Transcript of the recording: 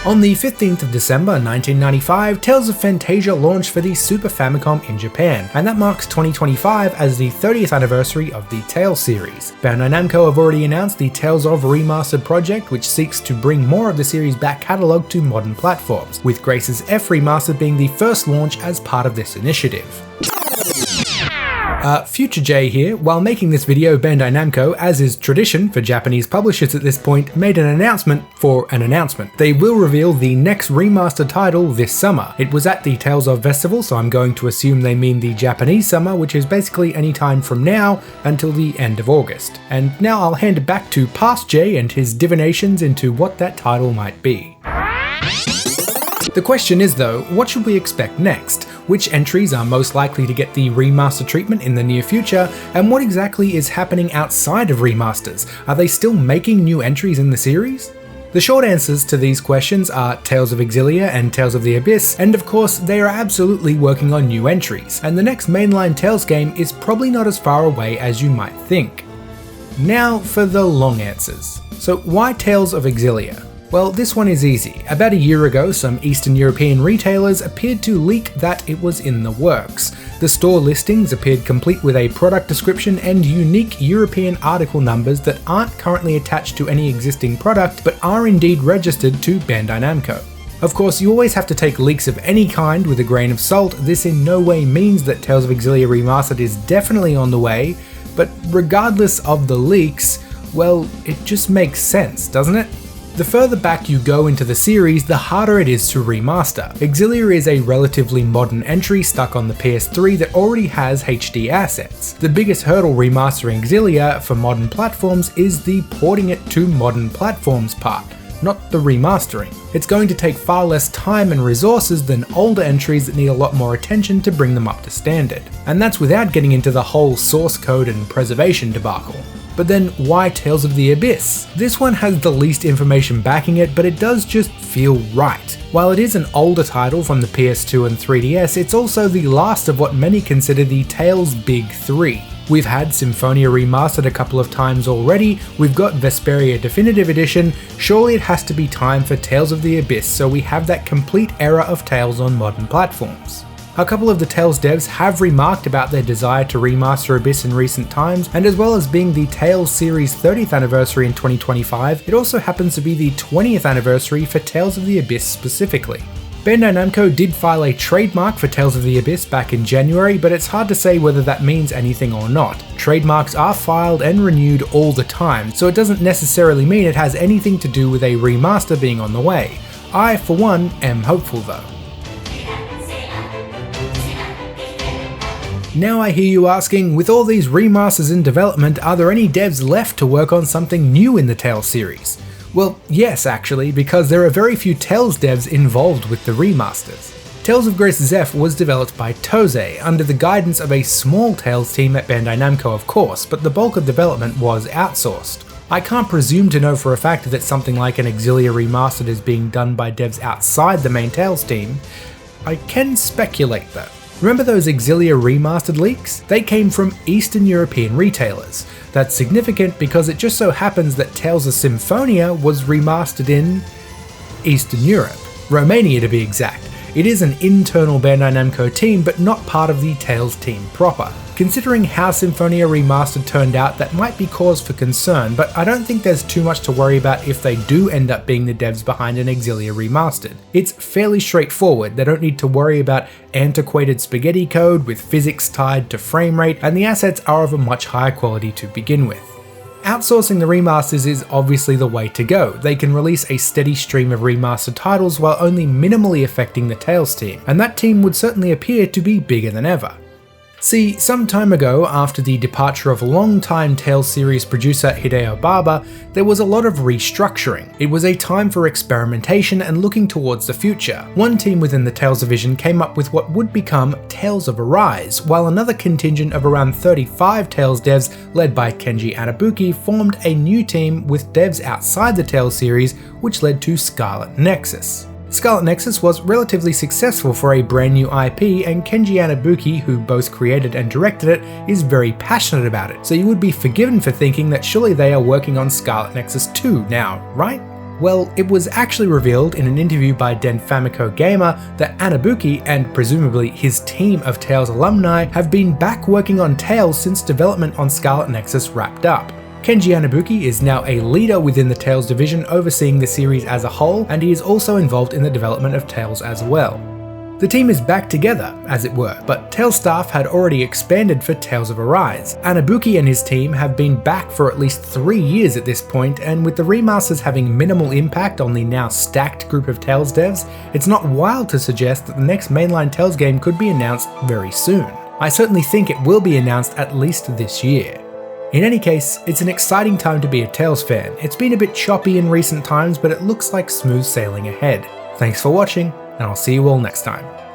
On the 15th of December 1995, Tales of Phantasia launched for the Super Famicom in Japan, and that marks 2025 as the 30th anniversary of the Tales series. Bandai Namco have already announced the Talesof Remastered Project, which seeks to bring more of the series' back catalogue to modern platforms, with Grace's F Remastered being the first launch as part of this initiative. Future J here. While making this video, Bandai Namco, as is tradition for Japanese publishers at this point, made an announcement for an announcement. They will reveal the next remastered title this summer. It was at the Talesof Festival, so I'm going to assume they mean the Japanese summer, which is basically any time from now until the end of August. And now I'll hand it back to Past J and his divinations into what that title might be. The question is though, what should we expect next? Which entries are most likely to get the remaster treatment in the near future, and what exactly is happening outside of remasters? Are they still making new entries in the series? The short answers to these questions are Tales of Xillia and Tales of the Abyss, and of course they are absolutely working on new entries, and the next mainline Tales game is probably not as far away as you might think. Now for the long answers. So why Tales of Xillia? Well, this one is easy. About a year ago, some Eastern European retailers appeared to leak that it was in the works. The store listings appeared complete with a product description and unique European article numbers that aren't currently attached to any existing product, but are indeed registered to Bandai Namco. Of course, you always have to take leaks of any kind with a grain of salt. This in no way means that Tales of Xillia Remastered is definitely on the way, but regardless of the leaks, well, it just makes sense, doesn't it? The further back you go into the series, the harder it is to remaster. Xillia is a relatively modern entry stuck on the PS3 that already has HD assets. The biggest hurdle remastering Xillia for modern platforms is the porting it to modern platforms part, not the remastering. It's going to take far less time and resources than older entries that need a lot more attention to bring them up to standard. And that's without getting into the whole source code and preservation debacle. But then why Tales of the Abyss? This one has the least information backing it, but it does just feel right. While it is an older title from the PS2 and 3DS, it's also the last of what many consider the Tales Big Three. We've had Symphonia Remastered a couple of times already, we've got Vesperia Definitive Edition, surely it has to be time for Tales of the Abyss so we have that complete era of Tales on modern platforms. A couple of the Tales devs have remarked about their desire to remaster Abyss in recent times, and as well as being the Tales series 30th anniversary in 2025, it also happens to be the 20th anniversary for Tales of the Abyss specifically. Bandai Namco did file a trademark for Tales of the Abyss back in January, but it's hard to say whether that means anything or not. Trademarks are filed and renewed all the time, so it doesn't necessarily mean it has anything to do with a remaster being on the way. I, for one, am hopeful though. Now I hear you asking, with all these remasters in development, are there any devs left to work on something new in the Tales series? Well, yes actually, because there are very few Tales devs involved with the remasters. Tales of Grace's F was developed by Toze, under the guidance of a small Tales team at Bandai Namco of course, but the bulk of development was outsourced. I can't presume to know for a fact that something like an Xillia Remastered is being done by devs outside the main Tales team. I can speculate though. Remember those Xillia Remastered leaks? They came from Eastern European retailers. That's significant because it just so happens that Tales of Symphonia was remastered in Eastern Europe, Romania to be exact. It is an internal Bandai Namco team, but not part of the Tales team proper. Considering how Symphonia Remastered turned out, that might be cause for concern, but I don't think there's too much to worry about if they do end up being the devs behind an Xillia Remastered. It's fairly straightforward, they don't need to worry about antiquated spaghetti code with physics tied to frame rate, and the assets are of a much higher quality to begin with. Outsourcing the remasters is obviously the way to go. They can release a steady stream of remastered titles while only minimally affecting the Tales team, and that team would certainly appear to be bigger than ever. See, some time ago, after the departure of longtime Tales series producer Hideo Baba, there was a lot of restructuring. It was a time for experimentation and looking towards the future. One team within the Tales division came up with what would become Tales of Arise, while another contingent of around 35 Tales devs, led by Kenji Anabuki, formed a new team with devs outside the Tales series, which led to Scarlet Nexus. Scarlet Nexus was relatively successful for a brand new IP, and Kenji Anabuki, who both created and directed it, is very passionate about it, so you would be forgiven for thinking that surely they are working on Scarlet Nexus 2 now, right? Well, it was actually revealed in an interview by Den Famiko Gamer that Anabuki and presumably his team of Tales alumni have been back working on Tales since development on Scarlet Nexus wrapped up. Kenji Anabuki is now a leader within the Tales division overseeing the series as a whole, and he is also involved in the development of Tales as well. The team is back together, as it were, but Tales staff had already expanded for Tales of Arise. Anabuki and his team have been back for at least 3 years at this point, and with the remasters having minimal impact on the now stacked group of Tales devs, it's not wild to suggest that the next mainline Tales game could be announced very soon. I certainly think it will be announced at least this year. In any case, it's an exciting time to be a Tales fan. It's been a bit choppy in recent times, but it looks like smooth sailing ahead. Thanks for watching, and I'll see you all next time.